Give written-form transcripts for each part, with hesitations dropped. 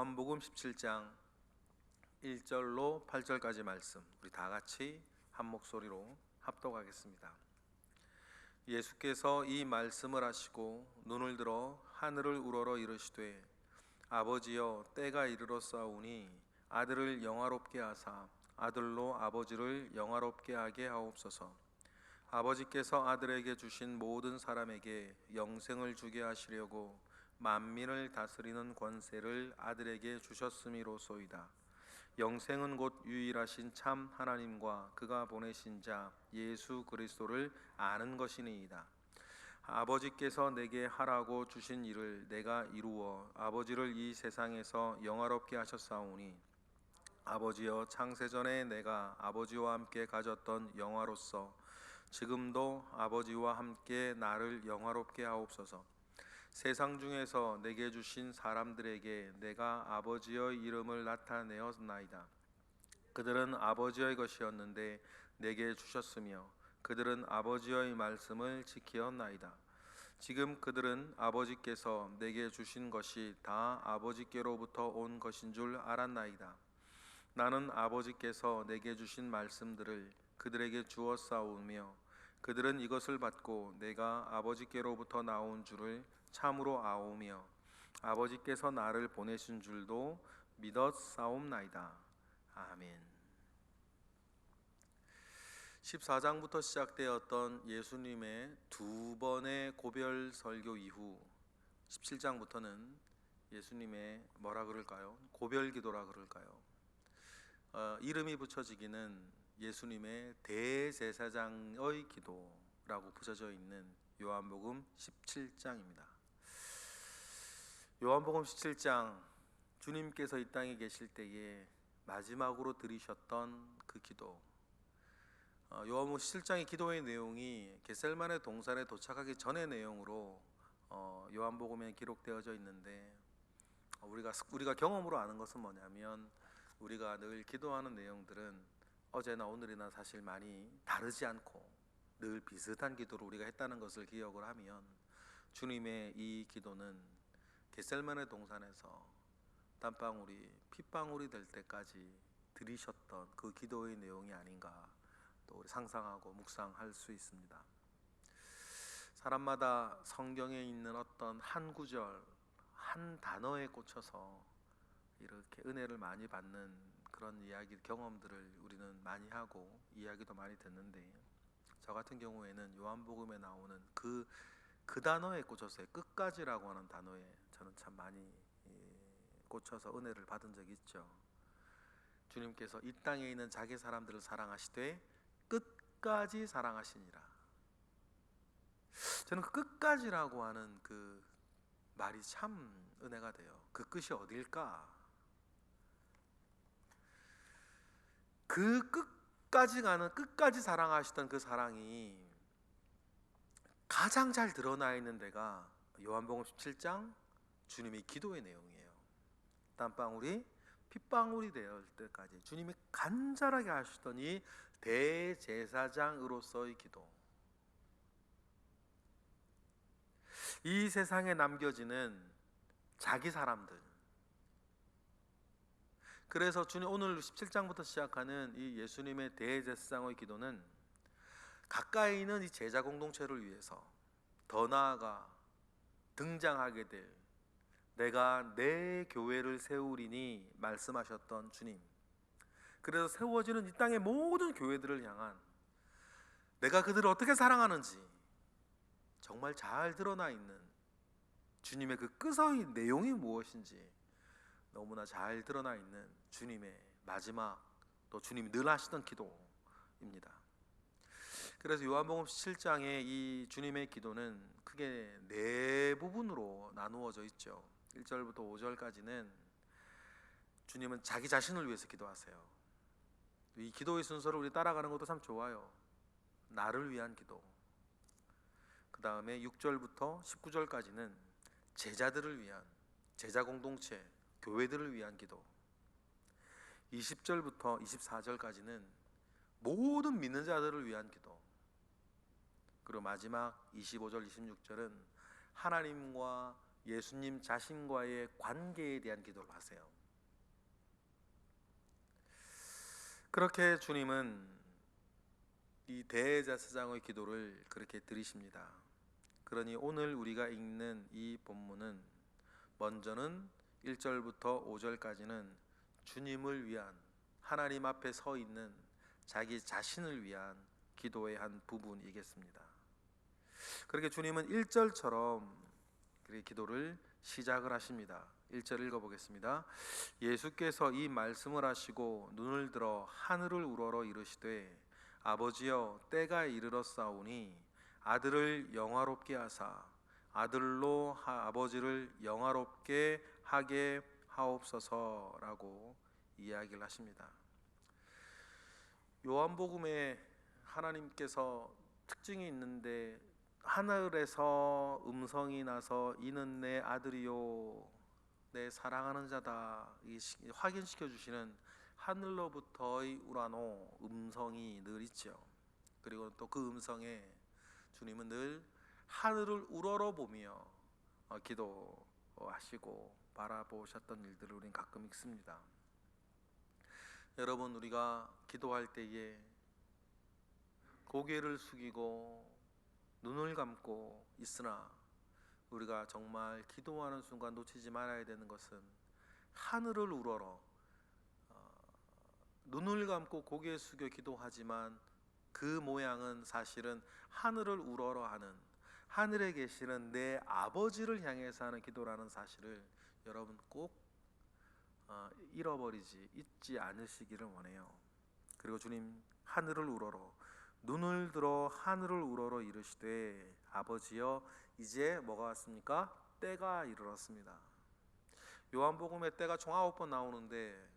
요한복음 17장 1절로 8절까지 말씀 우리 다 같이 한 목소리로 합독하겠습니다. 예수께서 이 말씀을 하시고 눈을 들어 하늘을 우러러 이르시되 아버지여 때가 이르렀사오니 아들을 영화롭게 하사 아들로 아버지를 영화롭게 하게 하옵소서. 아버지께서 아들에게 주신 모든 사람에게 영생을 주게 하시려고 만민을 다스리는 권세를 아들에게 주셨음이로소이다. 영생은 곧 유일하신 참 하나님과 그가 보내신 자 예수 그리스도를 아는 것이니이다. 아버지께서 내게 하라고 주신 일을 내가 이루어 아버지를 이 세상에서 영화롭게 하셨사오니 아버지여 창세전에 내가 아버지와 함께 가졌던 영화로서 지금도 아버지와 함께 나를 영화롭게 하옵소서. 세상 중에서 내게 주신 사람들에게 내가 아버지의 이름을 나타내었나이다. 그들은 아버지의 것이었는데 내게 주셨으며 그들은 아버지의 말씀을 지키었나이다. 지금 그들은 아버지께서 내게 주신 것이 다 아버지께로부터 온 것인 줄 알았나이다. 나는 아버지께서 내게 주신 말씀들을 그들에게 주었사오며 그들은 이것을 받고 내가 아버지께로부터 나온 줄을 참으로 아오며 아버지께서 나를 보내신 줄도 믿었사옵나이다. 아멘. 14장부터 시작되었던 예수님의 두 번의 고별 설교 이후 17장부터는 예수님의 뭐라 그럴까요? 고별 기도라 그럴까요? 이름이 붙여지기는 예수님의 대제사장의 기도라고 붙여져 있는 요한복음 17장입니다. 요한복음 17장, 주님께서 이 땅에 계실 때에 마지막으로 드리셨던 그 기도, 요한복음 17장의 기도의 내용이 겟셀마네 동산에 도착하기 전의 내용으로 요한복음에 기록되어져 있는데 우리가 경험으로 아는 것은 뭐냐면 우리가 늘 기도하는 내용들은 어제나 오늘이나 사실 많이 다르지 않고 늘 비슷한 기도를 우리가 했다는 것을 기억을 하면 주님의 이 기도는 겟셀마네 동산에서 땀방울이 핏방울이 될 때까지 드리셨던 그 기도의 내용이 아닌가 또 우리 상상하고 묵상할 수 있습니다. 사람마다 성경에 있는 어떤 한 구절, 한 단어에 꽂혀서 이렇게 은혜를 많이 받는 그런 이야기, 경험들을 우리는 많이 하고 이야기도 많이 듣는데 저 같은 경우에는 요한복음에 나오는 그 단어에 꽂혀서 끝까지라고 하는 단어에 저는 참 많이 꽂혀서 은혜를 받은 적이 있죠. 주님께서 이 땅에 있는 자기 사람들을 사랑하시되 끝까지 사랑하시니라. 저는 그 끝까지라고 하는 그 말이 참 은혜가 돼요. 그 끝이 어딜까? 그 끝까지 가는, 끝까지 사랑하시던 그 사랑이 가장 잘 드러나 있는 데가 요한복음 17장 주님의 기도의 내용이에요. 땀방울이 핏방울이 될 때까지 주님이 간절하게 하시던 이 대제사장으로서의 기도, 이 세상에 남겨지는 자기 사람들. 그래서 주님 오늘 17장부터 시작하는 이 예수님의 대제사장의 기도는 가까이 있는 이 제자 공동체를 위해서 더 나아가 등장하게 될 내가 내 교회를 세우리니 말씀하셨던 주님, 그래서 세워지는 이 땅의 모든 교회들을 향한 내가 그들을 어떻게 사랑하는지 정말 잘 드러나 있는 주님의 그 끝의 내용이 무엇인지 너무나 잘 드러나 있는 주님의 마지막, 또 주님이 늘 하시던 기도입니다. 그래서 요한복음 17장의 이 주님의 기도는 크게 네 부분으로 나누어져 있죠. 1절부터 5절까지는 주님은 자기 자신을 위해서 기도하세요. 이 기도의 순서를 우리 따라가는 것도 참 좋아요. 나를 위한 기도. 그 다음에 6절부터 19절까지는 제자들을 위한, 제자 공동체, 교회들을 위한 기도. 20절부터 24절까지는 모든 믿는 자들을 위한 기도. 그리고 마지막 25절, 26절은 하나님과 예수님 자신과의 관계에 대한 기도를 하세요. 그렇게 주님은 이 대제사장의 기도를 그렇게 드리십니다. 그러니 오늘 우리가 읽는 이 본문은 먼저는 1절부터 5절까지는 주님을 위한, 하나님 앞에 서 있는 자기 자신을 위한 기도의 한 부분이겠습니다. 그렇게 주님은 1절처럼 기도를 시작을 하십니다. 1절 읽어보겠습니다. 예수께서 이 말씀을 하시고 눈을 들어 하늘을 우러러 이르시되 아버지여 때가 이르렀사오니 아들을 영화롭게 하사 아들로 아버지를 영화롭게 하게 하옵소서라고 이야기를 하십니다. 요한복음에 하나님께서 특징이 있는데 하늘에서 음성이 나서 이는 내 아들이요 내 사랑하는 자다 확인시켜 주시는 하늘로부터의 우라노 음성이 늘 있죠. 그리고 또 그 음성에 주님은 늘 하늘을 우러러 보며 기도하시고 바라보셨던 일들을 우리는 가끔 읽습니다. 여러분, 우리가 기도할 때에 고개를 숙이고 눈을 감고 있으나 우리가 정말 기도하는 순간 놓치지 말아야 되는 것은 하늘을 우러러 눈을 감고 고개 숙여 기도하지만 그 모양은 사실은 하늘을 우러러 하는, 하늘에 계시는 내 아버지를 향해서 하는 기도라는 사실을 여러분 꼭 잊지 않으시기를 원해요. 그리고 주님 하늘을 우러러 눈을 들어 하늘을 우러러 이르시되 아버지여 이제 뭐가 왔습니까? 때가 이르렀습니다. 요한복음에 때가 총 9번 나오는데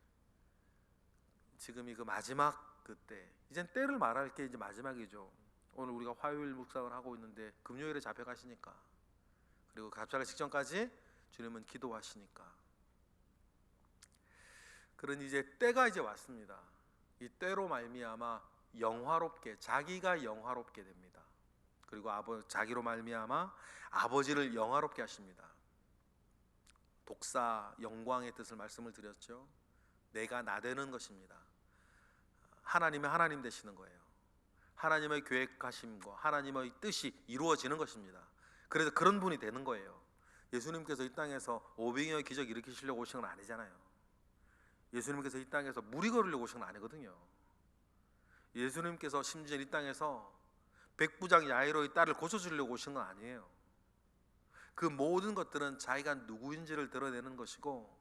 지금이 그 마지막 그때, 이젠 때를 말할 게 이제 마지막이죠. 오늘 우리가 화요일 묵상을 하고 있는데 금요일에 잡혀가시니까, 그리고 갑자기 직전까지 주님은 기도하시니까, 그런 이제 때가 이제 왔습니다. 이 때로 말미암아 영화롭게, 자기가 영화롭게 됩니다. 그리고 자기로 말미암아 아버지를 영화롭게 하십니다. 독사 영광의 뜻을 말씀을 드렸죠. 내가 나되는 것입니다. 하나님의 하나님 되시는 거예요. 하나님의 계획하심과 하나님의 뜻이 이루어지는 것입니다. 그래서 그런 분이 되는 거예요. 예수님께서 이 땅에서 500여의 기적 일으키시려고 오신 건 아니잖아요. 예수님께서 이 땅에서 무리 걸으려고 오신 건 아니거든요. 예수님께서 심지어 이 땅에서 백부장 야이로의 딸을 고쳐주려고 오신 건 아니에요. 그 모든 것들은 자기가 누구인지를 드러내는 것이고,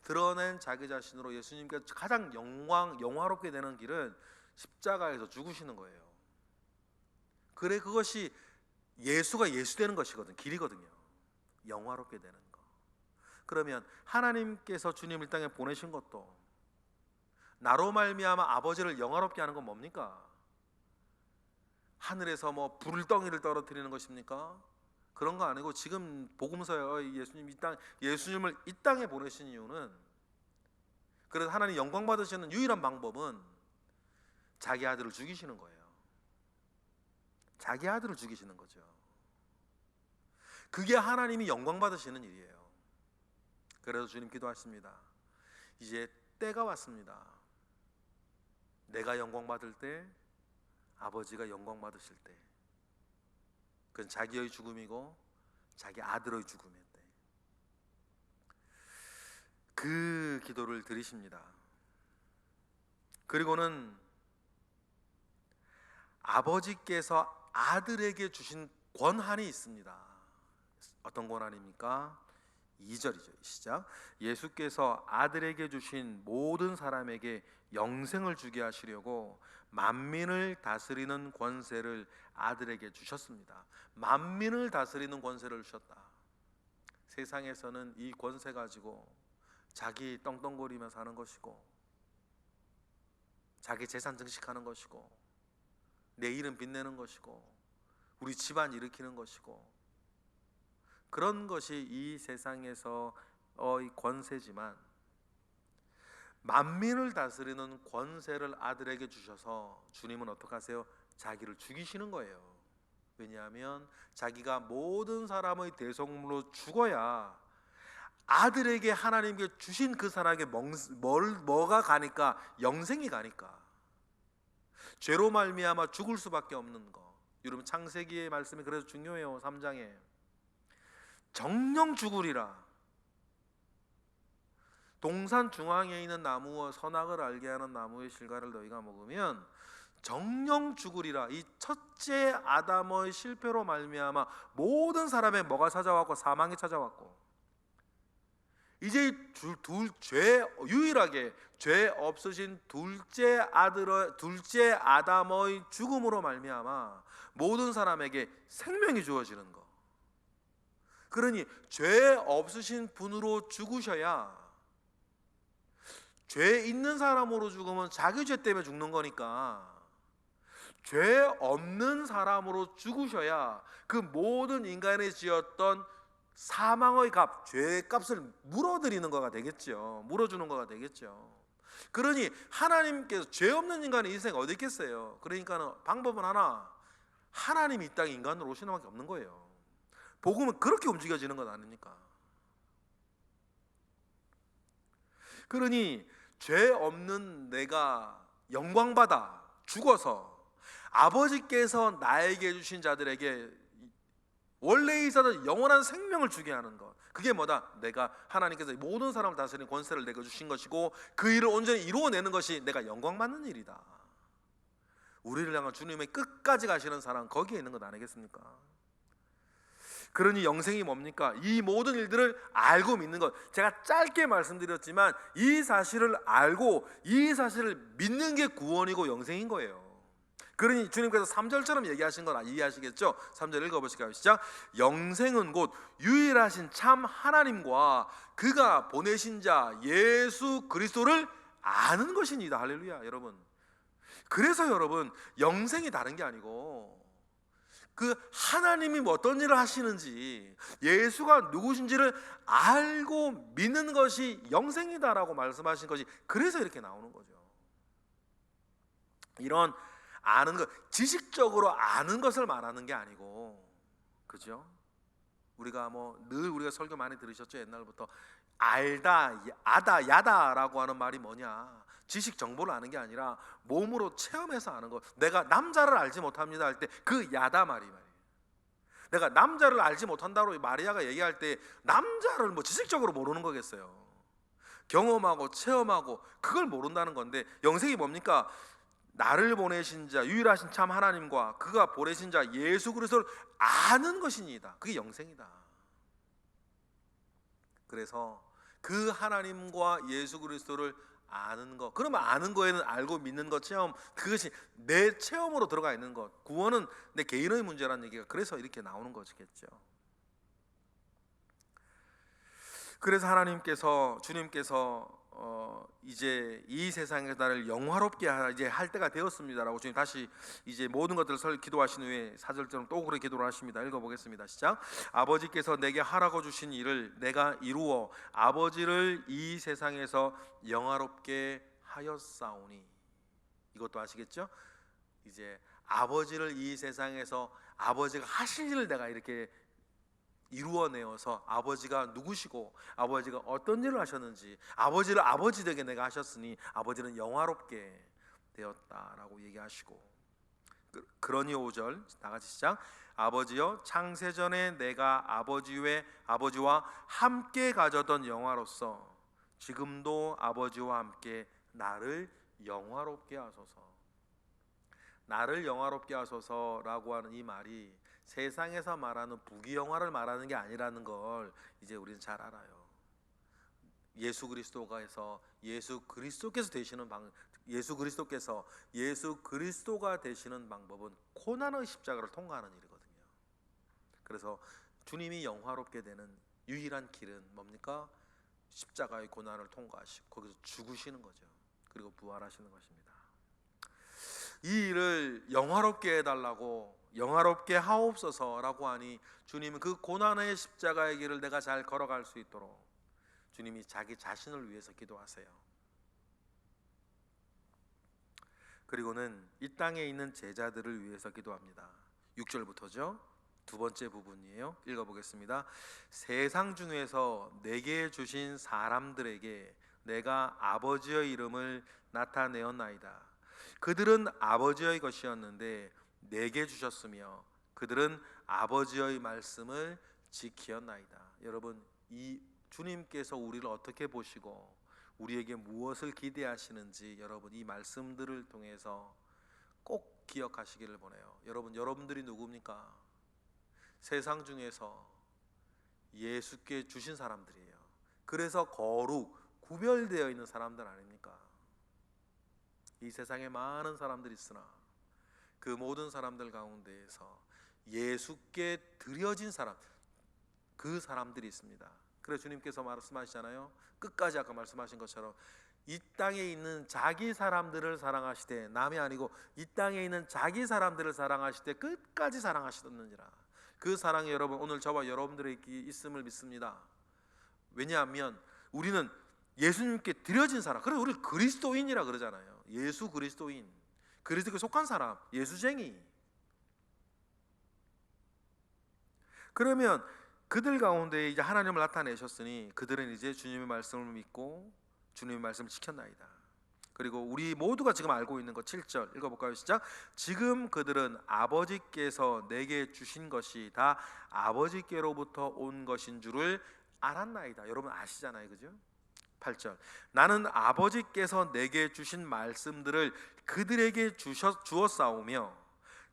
드러낸 자기 자신으로 예수님께서 가장 영화롭게 되는 길은 십자가에서 죽으시는 거예요. 그래, 그것이 예수가 예수 되는 것이거든, 길이거든요. 영화롭게 되는 거. 그러면 하나님께서 주님을 이 땅에 보내신 것도 나로 말미암아 아버지를 영화롭게 하는 건 뭡니까? 하늘에서 뭐 불덩이를 떨어뜨리는 것입니까? 그런 거 아니고, 지금 복음서에 예수님을 이 땅에 보내신 이유는, 그래서 하나님 영광 받으시는 유일한 방법은 자기 아들을 죽이시는 거예요. 자기 아들을 죽이시는 거죠. 그게 하나님이 영광 받으시는 일이에요. 그래서 주님 기도하십니다. 이제 때가 왔습니다. 내가 영광 받을 때, 아버지가 영광 받으실 때, 그건 자기의 죽음이고 자기 아들의 죽음일 때, 그 기도를 드리십니다. 그리고는 아버지께서 아들에게 주신 권한이 있습니다. 어떤 권한입니까? 2절이죠. 시작. 예수께서 아들에게 주신 모든 사람에게 영생을 주게 하시려고 만민을 다스리는 권세를 아들에게 주셨습니다. 만민을 다스리는 권세를 주셨다. 세상에서는 이 권세 가지고 자기 떵떵거리며 사는 것이고, 자기 재산 증식하는 것이고, 내 이름 빛내는 것이고, 우리 집안 일으키는 것이고, 그런 것이 이 세상에서의 권세지만, 만민을 다스리는 권세를 아들에게 주셔서 주님은 어떻게 하세요? 자기를 죽이시는 거예요. 왜냐하면 자기가 모든 사람의 대속물로 죽어야 아들에게 하나님께 주신 그 사람에게 뭐가 가니까? 영생이 가니까. 죄로 말미암아 죽을 수밖에 없는 거. 여러분 창세기의 말씀이 그래서 중요해요. 3장에 정령 죽으리라. 동산 중앙에 있는 나무와 선악을 알게 하는 나무의 실과를 너희가 먹으면 정령 죽으리라. 이 첫째 아담의 실패로 말미암아 모든 사람의 뭐가 찾아왔고? 사망이 찾아왔고, 이제 유일하게 죄 없으신 둘째 아담의 죽음으로 말미암아 모든 사람에게 생명이 주어지는 거. 그러니 죄 없으신 분으로 죽으셔야, 죄 있는 사람으로 죽으면 자기 죄 때문에 죽는 거니까 죄 없는 사람으로 죽으셔야 그 모든 인간이 지었던 사망의 값, 죄의 값을 물어드리는 거가 되겠죠. 물어주는 거가 되겠죠. 그러니 하나님께서 죄 없는 인간의 인생 어디 있겠어요? 그러니까 방법은 하나, 하나님이 이 땅에 인간으로 오시는 밖에 없는 거예요. 복음은 그렇게 움직여지는 것 아닙니까? 그러니 죄 없는 내가 영광받아 죽어서 아버지께서 나에게 주신 자들에게 원래 있었던 영원한 생명을 주게 하는 것, 그게 뭐다? 내가 하나님께서 모든 사람을 다스리는 권세를 내게 주신 것이고 그 일을 온전히 이루어내는 것이 내가 영광받는 일이다. 우리를 향한 주님의 끝까지 가시는 사랑, 거기에 있는 것 아니겠습니까? 그러니 영생이 뭡니까? 이 모든 일들을 알고 믿는 것. 제가 짧게 말씀드렸지만 이 사실을 알고 이 사실을 믿는 게 구원이고 영생인 거예요. 그러니 주님께서 3절처럼 얘기하신 건 이해하시겠죠? 3절 읽어보실까요? 시작. 영생은 곧 유일하신 참 하나님과 그가 보내신 자 예수 그리스도를 아는 것입니다. 할렐루야. 여러분, 그래서 여러분 영생이 다른 게 아니고 그 하나님이 어떤 일을 하시는지, 예수가 누구신지를 알고 믿는 것이 영생이다라고 말씀하신 것이 그래서 이렇게 나오는 거죠. 이런 아는 것, 지식적으로 아는 것을 말하는 게 아니고, 그죠? 우리가 늘 우리가 설교 많이 들으셨죠? 옛날부터 알다, 아다, 야다라고 하는 말이 뭐냐? 지식 정보를 아는 게 아니라 몸으로 체험해서 아는 것. 내가 남자를 알지 못합니다 할 때 그 야다 말이에요. 내가 남자를 알지 못한다고 마리아가 얘기할 때 남자를 지식적으로 모르는 거겠어요. 경험하고 체험하고 그걸 모른다는 건데, 영생이 뭡니까? 나를 보내신 자 유일하신 참 하나님과 그가 보내신 자 예수 그리스도를 아는 것이니이다. 그게 영생이다. 그래서 그 하나님과 예수 그리스도를 아는 것, 그러면 아는 거에는 알고 믿는 것, 체험, 그것이 내 체험으로 들어가 있는 것. 구원은 내 개인의 문제라는 얘기가 그래서 이렇게 나오는 것이겠죠. 그래서 하나님께서, 주님께서 이제 이 세상에서 나를 영화롭게 이제 할 때가 되었습니다라고 주님 다시 이제 모든 것들을 기도하신 후에 4절처럼 또 그렇게 기도를 하십니다. 읽어보겠습니다. 시작. 아버지께서 내게 하라고 주신 일을 내가 이루어 아버지를 이 세상에서 영화롭게 하였사오니. 이것도 아시겠죠? 이제 아버지를 이 세상에서 아버지가 하실 일을 내가 이렇게 이루어내어서 아버지가 누구시고 아버지가 어떤 일을 하셨는지, 아버지를 아버지 되게 내가 하셨으니 아버지는 영화롭게 되었다라고 얘기하시고, 그러니 5절 다같이 시작. 아버지여, 창세전에 내가 아버지와 함께 가졌던 영화로서 지금도 아버지와 함께 나를 영화롭게 하소서. 나를 영화롭게 하소서라고 하는 이 말이 세상에서 말하는 부귀영화를 말하는 게 아니라는 걸 이제 우리는 잘 알아요. 예수 그리스도가 예수 그리스도가 되시는 방법은 고난의 십자가를 통과하는 일이거든요. 그래서 주님이 영화롭게 되는 유일한 길은 뭡니까? 십자가의 고난을 통과하시고 거기서 죽으시는 거죠. 그리고 부활하시는 것입니다. 이 일을 영화롭게 해달라고, 영화롭게 하옵소서라고 하니 주님은 그 고난의 십자가의 길을 내가 잘 걸어갈 수 있도록 주님이 자기 자신을 위해서 기도하세요. 그리고는 이 땅에 있는 제자들을 위해서 기도합니다. 6절부터죠. 두 번째 부분이에요. 읽어보겠습니다. 세상 중에서 내게 주신 사람들에게 내가 아버지의 이름을 나타내었나이다. 그들은 아버지의 것이었는데 내게 주셨으며 그들은 아버지의 말씀을 지키었나이다. 여러분, 이 주님께서 우리를 어떻게 보시고 우리에게 무엇을 기대하시는지 여러분 이 말씀들을 통해서 꼭 기억하시기를 바라요. 여러분, 여러분들이 누굽니까? 세상 중에서 예수께 주신 사람들이에요. 그래서 거룩, 구별되어 있는 사람들 아닙니까? 이 세상에 많은 사람들이 있으나 그 모든 사람들 가운데에서 예수께 드려진 사람, 그 사람들이 있습니다. 그래서 주님께서 말씀하시잖아요. 끝까지 아까 말씀하신 것처럼 이 땅에 있는 자기 사람들을 사랑하시되, 남이 아니고 이 땅에 있는 자기 사람들을 사랑하시되 끝까지 사랑하시던지라. 그 사랑이 여러분 오늘 저와 여러분들에게 있음을 믿습니다. 왜냐하면 우리는 예수님께 드려진 사람, 그래서 우리 그리스도인이라 그러잖아요. 예수 그리스도인, 그리스도께 속한 사람, 예수쟁이. 그러면 그들 가운데 이제 하나님을 나타내셨으니 그들은 이제 주님의 말씀을 믿고 주님의 말씀을 지켰나이다. 그리고 우리 모두가 지금 알고 있는 것 7절 읽어볼까요? 시작. 지금 그들은 아버지께서 내게 주신 것이 다 아버지께로부터 온 것인 줄을 알았나이다. 여러분 아시잖아요, 그죠? 8절. 나는 아버지께서 내게 주신 말씀들을 그들에게 주었사오며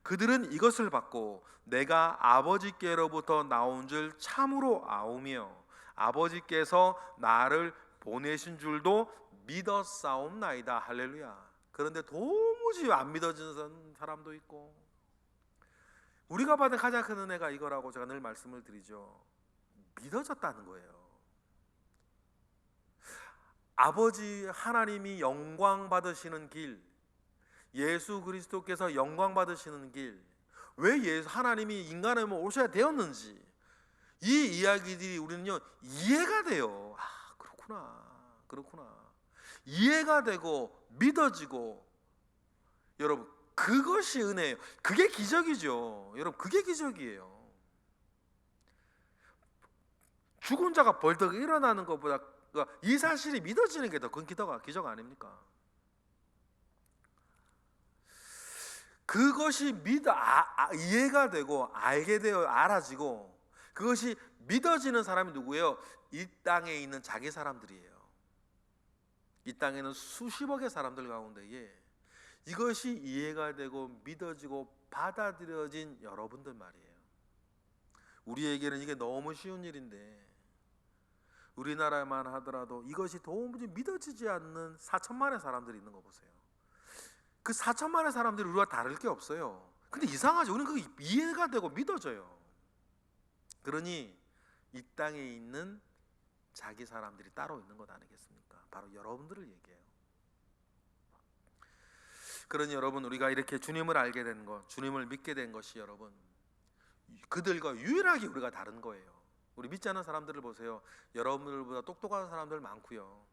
그들은 이것을 받고 내가 아버지께로부터 나온 줄 참으로 아오며 아버지께서 나를 보내신 줄도 믿었사옵나이다. 할렐루야. 그런데 도무지 안 믿어지는 사람도 있고, 우리가 받은 가장 큰 은혜가 이거라고 제가 늘 말씀을 드리죠. 믿어졌다는 거예요. 아버지 하나님이 영광 받으시는 길, 예수 그리스도께서 영광 받으시는 길, 왜 하나님이 인간의 몸 오셔야 되었는지 이 이야기들이 우리는요 이해가 돼요. 아, 그렇구나 이해가 되고 믿어지고, 여러분 그것이 은혜예요. 그게 기적이죠. 여러분 그게 기적이에요. 죽은 자가 벌떡 일어나는 것보다 이 사실이 믿어지는 게 더 큰 기적 아닙니까? 그것이 이해가 되고 알게 되어 알아지고 그것이 믿어지는 사람이 누구예요? 이 땅에 있는 자기 사람들이에요. 이 땅에는 수십억의 사람들 가운데에 이것이 이해가 되고 믿어지고 받아들여진 여러분들 말이에요. 우리에게는 이게 너무 쉬운 일인데 우리나라만 하더라도 이것이 도무지 믿어지지 않는 4천만의 사람들이 있는 거 보세요. 그 4천만의 사람들이 우리와 다를 게 없어요. 근데 이상하죠. 우리는 그게 이해가 되고 믿어져요. 그러니 이 땅에 있는 자기 사람들이 따로 있는 것 아니겠습니까? 바로 여러분들을 얘기해요. 그러니 여러분 우리가 이렇게 주님을 알게 된 것, 주님을 믿게 된 것이 여러분 그들과 유일하게 우리가 다른 거예요. 우리 믿지 않는 사람들을 보세요. 여러분들보다 똑똑한 사람들 많고요.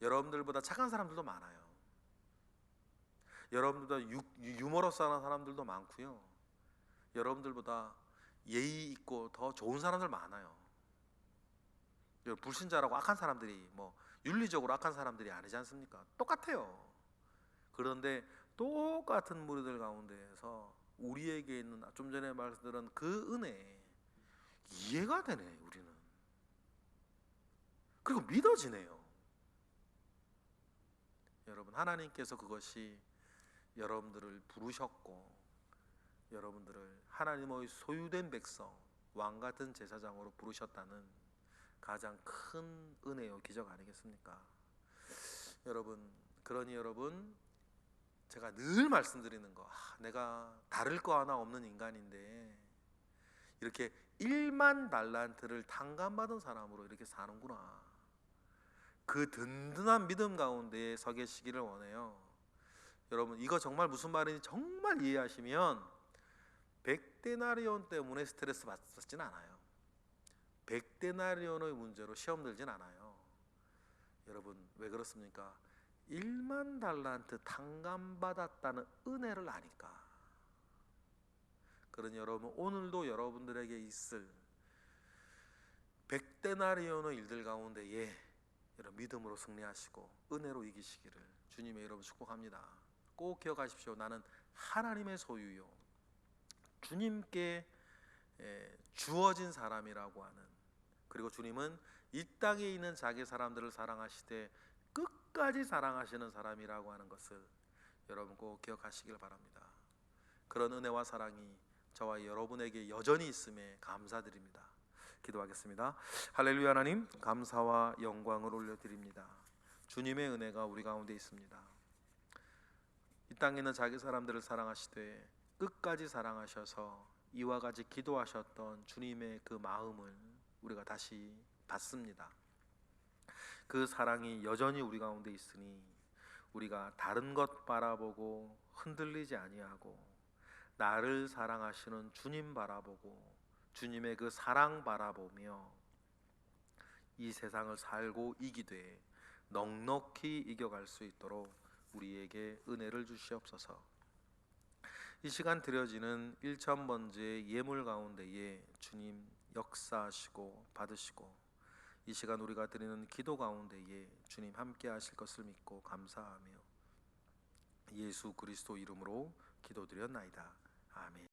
여러분들보다 착한 사람들도 많아요. 여러분들보다 유머러스한 사람들도 많고요. 여러분들보다 예의 있고 더 좋은 사람들 많아요. 불신자라고 악한 사람들이 윤리적으로 악한 사람들이 아니지 않습니까? 똑같아요. 그런데 똑같은 무리들 가운데에서 우리에게 있는 좀 전에 말씀드린 그 은혜 이해가 되네. 우리는 그리고 믿어지네요. 여러분 하나님께서 그것이 여러분들을 부르셨고 여러분들을 하나님의 소유된 백성, 왕같은 제사장으로 부르셨다는 가장 큰 은혜요 기적 아니겠습니까? 여러분, 그러니 여러분 제가 늘 말씀드리는 거, 내가 다를 거 하나 없는 인간인데 이렇게 1만 달란트를 탕감받은 사람으로 이렇게 사는구나. 그 든든한 믿음 가운데 서 계시기를 원해요. 여러분 이거 정말 무슨 말인지 정말 이해하시면 100데나리온 때문에 스트레스 받진 않아요. 100데나리온의 문제로 시험 들진 않아요. 여러분 왜 그렇습니까? 1만 달란트 탕감받았다는 은혜를 아니까. 그런 여러분, 오늘도 여러분들에게 있을 100데나리온의 일들 가운데에 여러분 믿음으로 승리하시고 은혜로 이기시기를 주님의 이름으로 축복합니다. 꼭 기억하십시오. 나는 하나님의 소유요, 주님께 주어진 사람이라고 하는, 그리고 주님은 이 땅에 있는 자기 사람들을 사랑하시되 끝까지 사랑하시는 사람이라고 하는 것을 여러분 꼭 기억하시길 바랍니다. 그런 은혜와 사랑이 저와 여러분에게 여전히 있음에 감사드립니다. 기도하겠습니다. 할렐루야. 하나님, 감사와 영광을 올려드립니다. 주님의 은혜가 우리 가운데 있습니다. 이 땅에 있는 자기 사람들을 사랑하시되 끝까지 사랑하셔서 이와 같이 기도하셨던 주님의 그 마음을 우리가 다시 받습니다. 그 사랑이 여전히 우리 가운데 있으니 우리가 다른 것 바라보고 흔들리지 아니하고 나를 사랑하시는 주님 바라보고 주님의 그 사랑 바라보며 이 세상을 살고 이기되 넉넉히 이겨갈 수 있도록 우리에게 은혜를 주시옵소서. 이 시간 드려지는 1,000번째 예물 가운데에 주님 역사하시고 받으시고 이 시간 우리가 드리는 기도 가운데에 주님 함께 하실 것을 믿고 감사하며 예수 그리스도 이름으로 기도드렸나이다. 아멘.